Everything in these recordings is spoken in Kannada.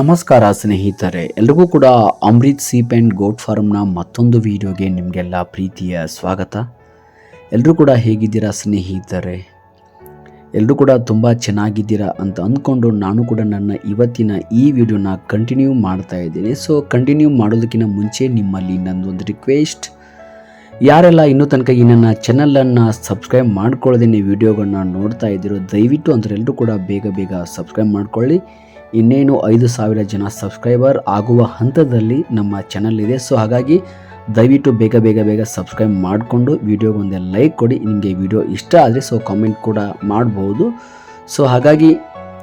ನಮಸ್ಕಾರ ಸ್ನೇಹಿತರೆ, ಎಲ್ರಿಗೂ ಕೂಡ ಅಮೃತ್ ಸೀಪ್ ಆ್ಯಂಡ್ ಗೋಟ್ ಫಾರ್ಮ್ನ ಮತ್ತೊಂದು ವಿಡಿಯೋಗೆ ನಿಮಗೆಲ್ಲ ಪ್ರೀತಿಯ ಸ್ವಾಗತ. ಎಲ್ಲರೂ ಕೂಡ ಹೇಗಿದ್ದೀರಾ ಸ್ನೇಹಿತರೆ? ಎಲ್ಲರೂ ಕೂಡ ತುಂಬ ಚೆನ್ನಾಗಿದ್ದೀರಾ ಅಂತ ಅಂದ್ಕೊಂಡು ನಾನು ಕೂಡ ನನ್ನ ಇವತ್ತಿನ ಈ ವಿಡಿಯೋನ ಕಂಟಿನ್ಯೂ ಮಾಡ್ತಾ ಇದ್ದೀನಿ. ಸೊ ಕಂಟಿನ್ಯೂ ಮಾಡೋದಕ್ಕಿಂತ ಮುಂಚೆ ನಿಮ್ಮಲ್ಲಿ ನನ್ನೊಂದು ರಿಕ್ವೆಸ್ಟ್, ಯಾರೆಲ್ಲ ಇನ್ನೂ ತನಕ ಈ ನನ್ನ ಚಾನಲನ್ನು ಸಬ್ಸ್ಕ್ರೈಬ್ ಮಾಡ್ಕೊಳ್ಳೋದೇ ವಿಡಿಯೋಗಳನ್ನ ನೋಡ್ತಾ ಇದ್ದೀರೋ ದಯವಿಟ್ಟು ಅಂದರೆ ಎಲ್ಲರೂ ಕೂಡ ಬೇಗ ಸಬ್ಸ್ಕ್ರೈಬ್ ಮಾಡ್ಕೊಳ್ಳಿ. ಇನ್ನೇನು 5,000 ಜನ ಸಬ್ಸ್ಕ್ರೈಬರ್ ಆಗುವ ಹಂತದಲ್ಲಿ ನಮ್ಮ ಚಾನಲ್ ಇದೆ. ಸೊ ಹಾಗಾಗಿ ದಯವಿಟ್ಟು ಬೇಗ ಸಬ್ಸ್ಕ್ರೈಬ್ ಮಾಡಿಕೊಂಡು ವಿಡಿಯೋಗೆ ಒಂದೇ ಲೈಕ್ ಕೊಡಿ. ನಿಮಗೆ ವಿಡಿಯೋ ಇಷ್ಟ ಆದರೆ ಸೊ ಕಾಮೆಂಟ್ ಕೂಡ ಮಾಡ್ಬೋದು. ಸೊ ಹಾಗಾಗಿ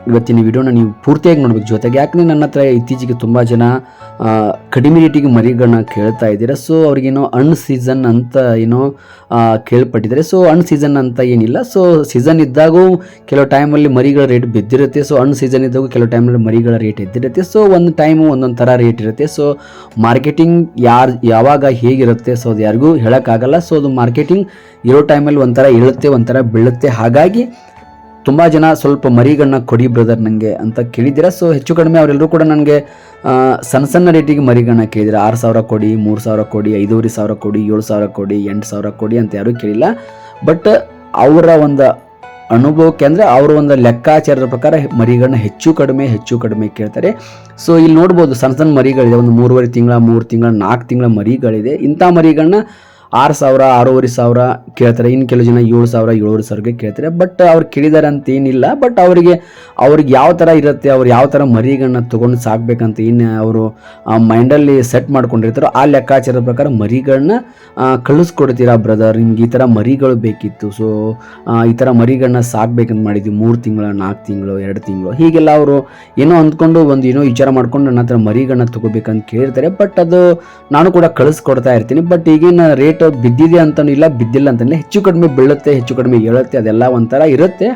ಇವತ್ತಿನ ವಿಡಿಯೋನ ನೀವು ಪೂರ್ತಿಯಾಗಿ ನೋಡಬೇಕು. ಜೊತೆಗೆ ಯಾಕಂದರೆ ನನ್ನ ಹತ್ರ ಇತ್ತೀಚೆಗೆ ತುಂಬ ಜನ ಕಡಿಮೆ ರೇಟಿಗೆ ಮರಿಗಳನ್ನ ಕೇಳ್ತಾ ಇದ್ದೀರಾ. ಸೊ ಅವ್ರಿಗೇನೋ ಅನ್ ಸೀಸನ್ ಅಂತ ಏನೋ ಕೇಳ್ಪಟ್ಟಿದ್ದಾರೆ. ಸೊ ಅನ್ ಸೀಸನ್ ಅಂತ ಏನಿಲ್ಲ. ಸೊ ಸೀಸನ್ ಇದ್ದಾಗೂ ಕೆಲವು ಟೈಮಲ್ಲಿ ಮರಿಗಳ ರೇಟ್ ಬಿದ್ದಿರುತ್ತೆ. ಸೊ ಅನ್ ಸೀಸನ್ ಇದ್ದಾಗೂ ಕೆಲವು ಟೈಮಲ್ಲಿ ಮರಿಗಳ ರೇಟ್ ಎದ್ದಿರುತ್ತೆ. ಸೊ ಒಂದು ಟೈಮು ಒಂದೊಂದು ಥರ ರೇಟ್ ಇರುತ್ತೆ. ಸೊ ಮಾರ್ಕೆಟಿಂಗ್ ಯಾವಾಗ ಹೇಗಿರುತ್ತೆ ಸೊ ಅದು ಯಾರಿಗೂ ಹೇಳೋಕ್ಕಾಗಲ್ಲ. ಸೊ ಅದು ಮಾರ್ಕೆಟಿಂಗ್ ಇರೋ ಟೈಮಲ್ಲಿ ಒಂಥರ ಇಳುತ್ತೆ, ಒಂಥರ ಬೀಳುತ್ತೆ. ಹಾಗಾಗಿ ತುಂಬ ಜನ ಸ್ವಲ್ಪ ಮರಿಗಳನ್ನ ಕೊಡಿ ಬ್ರದರ್ ನನಗೆ ಅಂತ ಕೇಳಿದ್ದೀರಾ. ಸೊ ಹೆಚ್ಚು ಕಡಿಮೆ ಅವರೆಲ್ಲರೂ ಕೂಡ ನನಗೆ ಸಣ್ಣ ರೇಟಿಗೆ ಮರಿಗಳನ್ನ ಕೇಳಿದ್ದೀರಾ. 6,000 ಕೊಡಿ, 3,000 ಕೊಡಿ, 5,500 ಕೊಡಿ, 7,000 ಕೊಡಿ, 8,000 ಕೊಡಿ ಅಂತ ಯಾರೂ ಕೇಳಿಲ್ಲ. ಬಟ್ ಅವರ ಒಂದು ಅನುಭವಕ್ಕೆ ಅಂದರೆ ಅವರ ಒಂದು ಲೆಕ್ಕಾಚಾರದ ಪ್ರಕಾರ ಮರಿಗಳನ್ನ ಹೆಚ್ಚು ಕಡಿಮೆ ಕೇಳ್ತಾರೆ. ಸೊ ಇಲ್ಲಿ ನೋಡ್ಬೋದು ಸಣ್ಣ ಮರಿಗಳಿದೆ, ಒಂದು 3.5 ತಿಂಗಳ, 3 ತಿಂಗಳ, 4 ತಿಂಗಳ ಮರಿಗಳಿದೆ. ಇಂಥ ಮರಿಗಳನ್ನ 6,000, 6,500 ಕೇಳ್ತಾರೆ. ಇನ್ನು ಕೆಲವು ಜನ 7,000, 7,500ಗೆ ಕೇಳ್ತಾರೆ. ಬಟ್ ಅವ್ರು ಕೇಳಿದ್ದಾರೆ ಅಂತ ಏನಿಲ್ಲ. ಬಟ್ ಅವ್ರಿಗೆ ಯಾವ ಥರ ಇರುತ್ತೆ, ಅವ್ರು ಯಾವ ಥರ ಮರಿಗಳನ್ನ ತೊಗೊಂಡು ಸಾಕಬೇಕಂತ ಏನು ಅವರು ಮೈಂಡಲ್ಲಿ ಸೆಟ್ ಮಾಡ್ಕೊಂಡಿರ್ತಾರೋ ಆ ಲೆಕ್ಕಾಚಾರದ ಪ್ರಕಾರ ಮರಿಗಳನ್ನ ಕಳಿಸ್ಕೊಡ್ತೀರಾ ಬ್ರದರ್, ನಿಮ್ಗೆ ಈ ಥರ ಮರಿಗಳು ಬೇಕಿತ್ತು, ಸೊ ಈ ಥರ ಮರಿಗಳನ್ನ ಸಾಕಬೇಕಂತ ಮಾಡಿದ್ವಿ, 3 ತಿಂಗಳ, 4 ತಿಂಗಳು, 2 ತಿಂಗಳು ಹೀಗೆಲ್ಲ ಅವರು ಏನೋ ಅಂದ್ಕೊಂಡು ಏನೋ ವಿಚಾರ ಮಾಡ್ಕೊಂಡು ನನ್ನ ಹತ್ರ ಮರಿಗಳನ್ನ ತೊಗೋಬೇಕಂತ ಕೇಳಿರ್ತಾರೆ. ಬಟ್ ಅದು ನಾನು ಕೂಡ ಕಳಿಸ್ಕೊಡ್ತಾ ಇರ್ತೀನಿ. ಬಟ್ ಈಗಿನ ರೇಟ್ ಬಿದ್ದಿದೆ ಅಂತನೂ ಇಲ್ಲ, ಬಿದ್ದಿಲ್ಲ ಅಂತಲೇ, ಹೆಚ್ಚು ಕಡಿಮೆ ಬೀಳುತ್ತೆ, ಹೆಚ್ಚು ಕಡಿಮೆ ಹೇಳುತ್ತೆ, ಅದೆಲ್ಲ ಒಂಥರ ಇರುತ್ತೆ.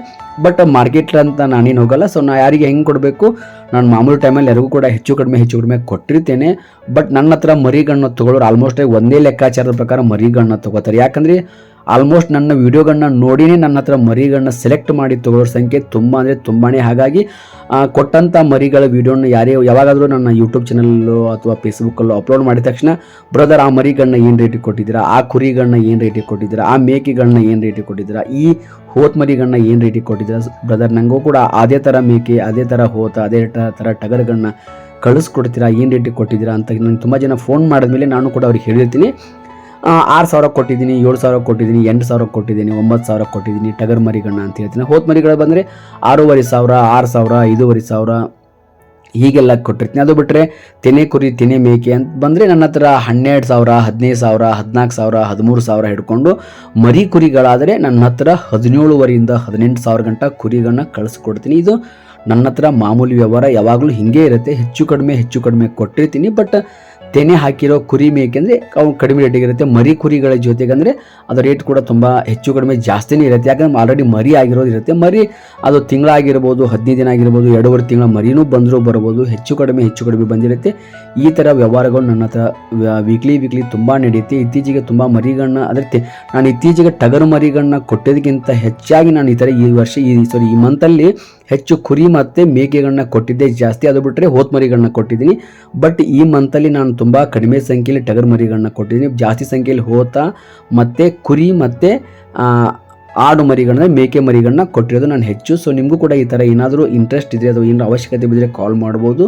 ಬಟ್ ಮಾರ್ಕೆಟ್ ಅಂತ ನಾನೇನು ಹೋಗಲ್ಲ. ಸೊ ನಾ ಯಾರಿಗೆ ಹೆಂಗೆ ಕೊಡಬೇಕು, ನಾನು ಮಾಮೂಲು ಟೈಮಲ್ಲಿ ಯಾರಿಗೂ ಕೂಡ ಹೆಚ್ಚು ಕಡಿಮೆ ಕೊಟ್ಟಿರ್ತೇನೆ. ಬಟ್ ನನ್ನ ಹತ್ರ ಮರಿಗಳನ್ನ ತೊಗೊಳ್ಳೋರು ಆಲ್ಮೋಸ್ಟ್ ಒಂದೇ ಲೆಕ್ಕಾಚಾರದ ಪ್ರಕಾರ ಮರಿಗಳನ್ನ ತೊಗೋತಾರೆ. ಯಾಕಂದರೆ ಆಲ್ಮೋಸ್ಟ್ ನನ್ನ ವಿಡಿಯೋಗಳನ್ನ ನೋಡಿನೇ ನನ್ನ ಹತ್ರ ಮರಿಗಳನ್ನ ಸೆಲೆಕ್ಟ್ ಮಾಡಿ ತೊಗೊಳ್ಳೋರ ಸಂಖ್ಯೆ ತುಂಬ ಅಂದರೆ ತುಂಬಾ. ಹಾಗಾಗಿ ಕೊಟ್ಟಂಥ ಮರಿಗಳ ವಿಡಿಯೋನ ಯಾವಾಗಾದರೂ ನನ್ನ ಯೂಟ್ಯೂಬ್ ಚಾನಲ್ಲೋ ಅಥವಾ ಫೇಸ್ಬುಕ್ಕಲ್ಲೋ ಅಪ್ಲೋಡ್ ಮಾಡಿದ ತಕ್ಷಣ ಬ್ರದರ್ ಆ ಮರಿಗಳನ್ನ ಏನು ರೇಟಿಗೆ ಕೊಟ್ಟಿದ್ದೀರಾ, ಆ ಕುರಿಗಳನ್ನ ಏನು ರೇಟಿಗೆ ಕೊಟ್ಟಿದ್ದೀರಾ, ಆ ಮೇಕೆಗಳನ್ನ ಏನು ರೇಟಿಗೆ ಕೊಟ್ಟಿದ್ದೀರಾ, ಈ ಹೋತ್ ಮರಿಗಳನ್ನ ಏನು ರೇಟಿಗೆ ಕೊಟ್ಟಿದ್ದೀರಾ ಬ್ರದರ್, ನನಗೂ ಕೂಡ ಅದೇ ಥರ ಮೇಕೆ, ಅದೇ ಥರ ಹೋತ, ಅದೇ ಥರ ಟಗರ್ಗಳನ್ನ ಕಳಿಸ್ಕೊಡ್ತೀರಾ, ಏನು ರೇಟಿಗೆ ಕೊಟ್ಟಿದ್ದೀರಾ ಅಂತ ನಂಗೆ ತುಂಬ ಜನ ಫೋನ್ ಮಾಡಿದ್ಮೇಲೆ ನಾನು ಕೂಡ ಅವ್ರಿಗೆ ಹೇಳಿರ್ತೀನಿ. 6,000 ಕೊಟ್ಟಿದ್ದೀನಿ, 7,000 ಕೊಟ್ಟಿದ್ದೀನಿ, 8,000 ಕೊಟ್ಟಿದ್ದೀನಿ, 9,000 ಕೊಟ್ಟಿದ್ದೀನಿ ಟಗರ್ ಮರಿಗಳನ್ನ ಅಂತ ಹೇಳ್ತೀನಿ. ಹೋತ್ ಮರಿಗಳು ಬಂದರೆ 6,500, 6,000, 5,500 ಹೀಗೆಲ್ಲ ಕೊಟ್ಟಿರ್ತೀನಿ. ಅದು ಬಿಟ್ಟರೆ ತೆನೆ ಕುರಿ, ತೆನೆ ಮೇಕೆ ಅಂತ ಬಂದರೆ ನನ್ನ ಹತ್ರ 12,000, 15,000, 14,000, 13,000 ಹಿಡ್ಕೊಂಡು ಮರಿ ಕುರಿಗಳಾದರೆ ನನ್ನ ಹತ್ರ 17,500 18,000 ಗಂಟ ಕುರಿಗಳನ್ನ ಕಳಿಸ್ಕೊಡ್ತೀನಿ. ಇದು ನನ್ನ ಹತ್ರ ಮಾಮೂಲಿ ವ್ಯವಹಾರ ಯಾವಾಗಲೂ ಹಿಂಗೆ ಇರುತ್ತೆ. ಹೆಚ್ಚು ಕಡಿಮೆ ಕೊಟ್ಟಿರ್ತೀನಿ. ಬಟ್ ತೆನೆ ಹಾಕಿರೋ ಕುರಿ ಮೇಕೆ ಅಂದರೆ ಅವು ಕಡಿಮೆ ರೇಟಿಗೆ ಇರುತ್ತೆ. ಮರಿ ಕುರಿಗಳ ಜೊತೆಗೆ ಅಂದರೆ ಅದರ ರೇಟ್ ಕೂಡ ತುಂಬ ಹೆಚ್ಚು ಕಡಿಮೆ ಜಾಸ್ತಿನೇ ಇರುತ್ತೆ. ಯಾಕಂದ್ರೆ ಆಲ್ರೆಡಿ ಮರಿ ಆಗಿರೋದು ಇರುತ್ತೆ. ಮರಿ ಅದು ತಿಂಗಳಾಗಿರ್ಬೋದು, 15 ದಿನ ಆಗಿರ್ಬೋದು, 2.5 ತಿಂಗಳ ಮರಿನೂ ಬರ್ಬೋದು, ಹೆಚ್ಚು ಕಡಿಮೆ ಬಂದಿರುತ್ತೆ. ಈ ಥರ ವ್ಯವಹಾರಗಳು ನನ್ನ ಹತ್ರ ವೀಕ್ಲಿ ತುಂಬ ನಡೆಯುತ್ತೆ. ಇತ್ತೀಚೆಗೆ ತುಂಬ ಮರಿಗಳನ್ನ ನಾನು ಇತ್ತೀಚೆಗೆ ಟಗರು ಮರಿಗಳನ್ನ ಕೊಟ್ಟಿದ್ದಕ್ಕಿಂತ ಹೆಚ್ಚಾಗಿ ನಾನು ಈ ಥರ ಈ ಮಂತಲ್ಲಿ ಹೆಚ್ಚು ಕುರಿ ಮತ್ತು ಮೇಕೆಗಳನ್ನ ಕೊಟ್ಟಿದ್ದೆ ಜಾಸ್ತಿ. ಅದು ಬಿಟ್ಟರೆ ಹೋತ್ ಮರಿಗಳನ್ನ ಕೊಟ್ಟಿದ್ದೀನಿ. ಬಟ್ ಈ ಮಂತಲ್ಲಿ ನಾನು ತುಂಬ ಕಡಿಮೆ ಸಂಖ್ಯೆಯಲ್ಲಿ ಟಗರ್ ಮರಿಗಳನ್ನ ಕೊಟ್ಟಿದ್ದೀನಿ. ಜಾಸ್ತಿ ಸಂಖ್ಯೆಯಲ್ಲಿ ಹೋತ ಮತ್ತು ಕುರಿ ಮತ್ತು ಆಡು ಮರಿಗಳನ್ನ, ಮೇಕೆ ಮರಿಗಳನ್ನ ಕೊಟ್ಟಿರೋದು ನಾನು ಹೆಚ್ಚು. ಸೊ ನಿಮಗೂ ಕೂಡ ಈ ಥರ ಏನಾದರೂ ಇಂಟ್ರೆಸ್ಟ್ ಇದೆ, ಅದು ಏನಾದರೂ ಅವಶ್ಯಕತೆ ಬಿದ್ದರೆ ಕಾಲ್ ಮಾಡ್ಬೋದು.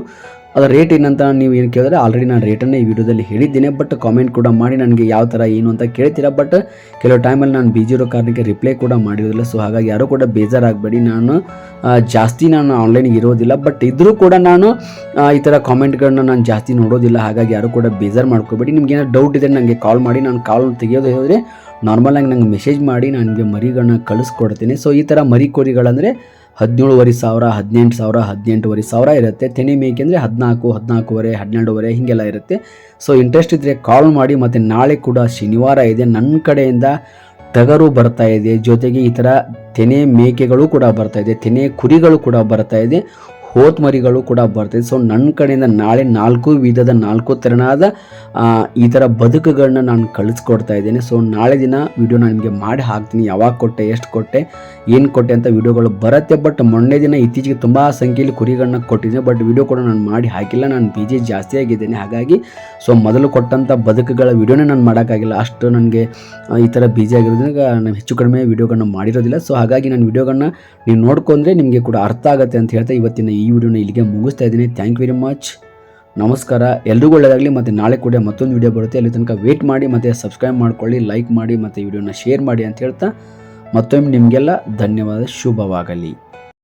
ಅದರ ರೇಟ್ ಏನಂತ ನೀವು ಏನು ಕೇಳಿದ್ರೆ ಆಲ್ರೆಡಿ ನಾನು ರೇಟನ್ನು ಈ ವಿಡಿಯೋದಲ್ಲಿ ಹೇಳಿದ್ದೀನಿ. ಬಟ್ ಕಾಮೆಂಟ್ ಕೂಡ ಮಾಡಿ ನನಗೆ ಯಾವ ಥರ ಏನು ಅಂತ ಕೇಳ್ತೀರಾ. ಬಟ್ ಕೆಲವು ಟೈಮಲ್ಲಿ ನಾನು ಬಿಜಿ ಇರೋ ಕಾರಣಕ್ಕೆ ರಿಪ್ಲೈ ಕೂಡ ಮಾಡಿರೋದಿಲ್ಲ. ಸೊ ಹಾಗಾಗಿ ಯಾರೂ ಕೂಡ ಬೇಜಾರಾಗಬೇಡಿ. ನಾನು ಆನ್ಲೈನಿಗೆ ಇರೋದಿಲ್ಲ. ಬಟ್ ಇದ್ದರೂ ಕೂಡ ನಾನು ಈ ಥರ ಕಾಮೆಂಟ್ಗಳನ್ನ ನಾನು ಜಾಸ್ತಿ ನೋಡೋದಿಲ್ಲ. ಹಾಗಾಗಿ ಯಾರೂ ಕೂಡ ಬೇಜಾರು ಮಾಡ್ಕೋಬೇಡಿ. ನಿಮ್ಗೆ ಏನೋ ಡೌಟ್ ಇದೆ ನನಗೆ ಕಾಲ್ ಮಾಡಿ. ನಾನು ಕಾಲ್ ತೆಗೆಯೋದು ಹೇಳಿದ್ರೆ ನಾರ್ಮಲಾಗಿ ನಂಗೆ ಮೆಸೇಜ್ ಮಾಡಿ ನನಗೆ ಮರಿಗಳನ್ನ ಕಳಿಸ್ಕೊಡ್ತೀನಿ. ಸೊ ಈ ಥರ ಮರಿ ಕೋರಿಗಳಂದರೆ 17,500, 18,000, 18,500 ಇರುತ್ತೆ. ತೆನೆ ಮೇಕೆ ಅಂದರೆ 14, 14,500, 12,500 ಹೀಗೆಲ್ಲ ಇರುತ್ತೆ. ಸೊ ಇಂಟ್ರೆಸ್ಟ್ ಇದ್ದರೆ ಕಾಲ್ ಮಾಡಿ. ಮತ್ತು ನಾಳೆ ಕೂಡ ಶನಿವಾರ ಇದೆ, ನನ್ನ ಕಡೆಯಿಂದ ಟಗರು ಬರ್ತಾ ಇದೆ, ಜೊತೆಗೆ ಈ ಥರ ತೆನೆ ಮೇಕೆಗಳು ಕೂಡ ಬರ್ತಾ ಇದೆ, ತೆನೆ ಕುರಿಗಳು ಕೂಡ ಬರ್ತಾ ಇದೆ, ಹೋತ್ ಮರಿಗಳು ಕೂಡ ಬರ್ತದೆ. ಸೊ ನನ್ನ ಕಡೆಯಿಂದ ನಾಳೆ 4 ವಿಧದ 4 ತೆರನಾದ ಈ ಥರ ಬದುಕುಗಳನ್ನ ನಾನು ಕಳಿಸ್ಕೊಡ್ತಾ ಇದ್ದೇನೆ. ಸೊ ನಾಳೆ ದಿನ ವಿಡಿಯೋ ನಾನು ನಿಮಗೆ ಮಾಡಿ ಹಾಕ್ತೀನಿ, ಯಾವಾಗ ಕೊಟ್ಟೆ, ಎಷ್ಟು ಕೊಟ್ಟೆ, ಏನು ಕೊಟ್ಟೆ ಅಂತ ವಿಡಿಯೋಗಳು ಬರುತ್ತೆ. ಬಟ್ ಮೊನ್ನೆ ದಿನ ಇತ್ತೀಚೆಗೆ ತುಂಬ ಸಂಖ್ಯೆಯಲ್ಲಿ ಕುರಿಗಳನ್ನ ಕೊಟ್ಟಿದ್ದೀನಿ, ಬಟ್ ವಿಡಿಯೋ ಕೂಡ ನಾನು ಮಾಡಿ ಹಾಕಿಲ್ಲ. ನಾನು ಬಿಜಿ ಜಾಸ್ತಿ ಆಗಿದ್ದೇನೆ, ಹಾಗಾಗಿ ಸೊ ಮೊದಲು ಕೊಟ್ಟಂಥ ಬದುಕುಗಳ ವಿಡಿಯೋನೇ ನಾನು ಮಾಡೋಕ್ಕಾಗಿಲ್ಲ. ಅಷ್ಟು ನನಗೆ ಈ ಥರ ಬಿಜಿ ಆಗಿರೋದ್ರಿಂದ ನಾನು ಹೆಚ್ಚು ಕಡಿಮೆ ವಿಡಿಯೋಗಳನ್ನ ಮಾಡಿರೋದಿಲ್ಲ. ಸೊ ಹಾಗಾಗಿ ನಾನು ವಿಡಿಯೋಗಳನ್ನ ನೀವು ನೋಡ್ಕೊಂಡ್ರೆ ನಿಮಗೆ ಕೂಡ ಅರ್ಥ ಆಗುತ್ತೆ ಅಂತ ಹೇಳ್ತಾ ಇವತ್ತಿನ ಈ ವಿಡಿಯೋನ ಇಲ್ಲಿಗೆ ಮುಗಿಸ್ತಾ ಇದ್ದೀನಿ. ಥ್ಯಾಂಕ್ ಯು ವೆರಿ ಮಚ್, ನಮಸ್ಕಾರ, ಎಲ್ರಿಗೂ ಒಳ್ಳೆಯದಾಗಲಿ. ಮತ್ತು ನಾಳೆ ಕೂಡ ಮತ್ತೊಂದು ವಿಡಿಯೋ ಬರುತ್ತೆ, ಅಲ್ಲಿ ತನಕ ವೇಟ್ ಮಾಡಿ ಮತ್ತು ಸಬ್ಸ್ಕ್ರೈಬ್ ಮಾಡ್ಕೊಳ್ಳಿ, ಲೈಕ್ ಮಾಡಿ ಮತ್ತು ವಿಡಿಯೋನ ಶೇರ್ ಮಾಡಿ ಅಂತ ಹೇಳ್ತಾ ಮತ್ತೊಮ್ಮೆ ನಿಮಗೆಲ್ಲ ಧನ್ಯವಾದ, ಶುಭವಾಗಲಿ.